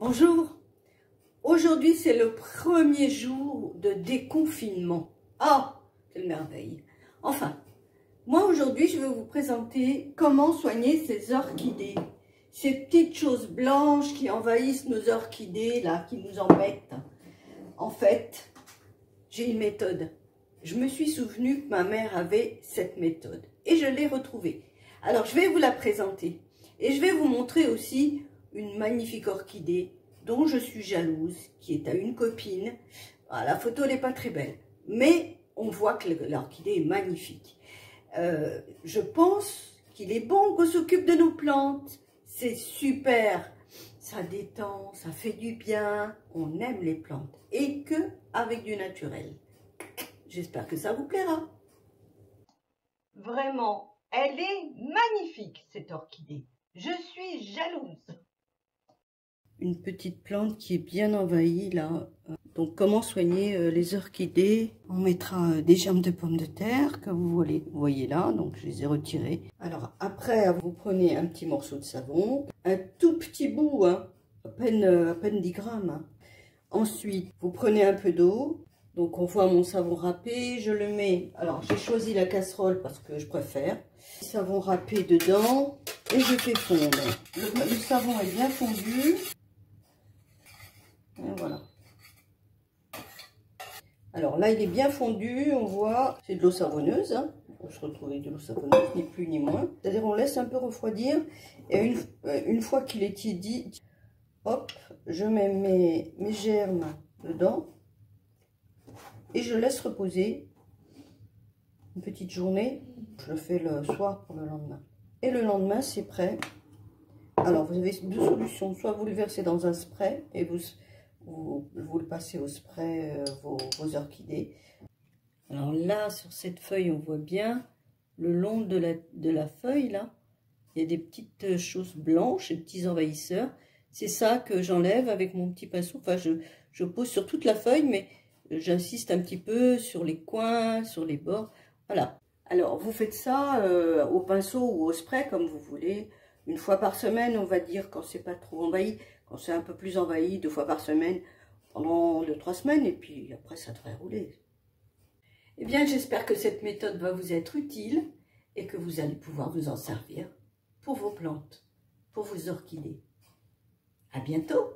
Bonjour, aujourd'hui c'est le premier jour de déconfinement. Ah, quelle merveille. Enfin, moi aujourd'hui je vais vous présenter comment soigner ces orchidées. Ces petites choses blanches qui envahissent nos orchidées, là, qui nous embêtent. En fait, j'ai une méthode. Je me suis souvenu que ma mère avait cette méthode et je l'ai retrouvée. Alors je vais vous la présenter et je vais vous montrer aussi une magnifique orchidée dont je suis jalouse, qui est à une copine. Ah, la photo n'est pas très belle, mais on voit que l'orchidée est magnifique. Je pense qu'il est bon qu'on s'occupe de nos plantes. C'est super, ça détend, ça fait du bien. On aime les plantes et que avec du naturel. J'espère que ça vous plaira. Vraiment, elle est magnifique cette orchidée. Je suis jalouse. Une petite plante qui est bien envahie là. Donc comment soigner les orchidées? On mettra des germes de pommes de terre que vous voyez là, donc je les ai retirés. Alors après, vous prenez un petit morceau de savon, un tout petit bout, hein, à peine 10 grammes. Hein. Ensuite, vous prenez un peu d'eau. Donc on voit mon savon râpé, je le mets, alors j'ai choisi la casserole parce que je préfère. Savon râpé dedans et je fais fondre. Le savon est bien fondu. Et voilà. Alors là il est bien fondu, on voit, c'est de l'eau savonneuse. Hein. On se retrouve avec de l'eau savonneuse, ni plus ni moins. C'est-à-dire on laisse un peu refroidir et une fois qu'il est tiédi, hop, je mets mes germes dedans. Et je laisse reposer une petite journée. Je le fais le soir pour le lendemain. Et le lendemain, c'est prêt. Alors, vous avez deux solutions. Soit vous le versez dans un spray et vous le passez au spray, vos orchidées. Alors là, sur cette feuille, on voit bien le long de la feuille, là. Il y a des petites choses blanches, des petits envahisseurs. C'est ça que j'enlève avec mon petit pinceau. Enfin, je pose sur toute la feuille, mais j'insiste un petit peu sur les coins, sur les bords. Voilà. Alors, vous faites ça au pinceau ou au spray, comme vous voulez. Une fois par semaine, on va dire, quand c'est pas trop envahi. Quand c'est un peu plus envahi, 2 fois par semaine, pendant 2-3 semaines. Et puis après, ça devrait rouler. Eh bien, j'espère que cette méthode va vous être utile et que vous allez pouvoir vous en servir pour vos plantes, pour vos orchidées. À bientôt!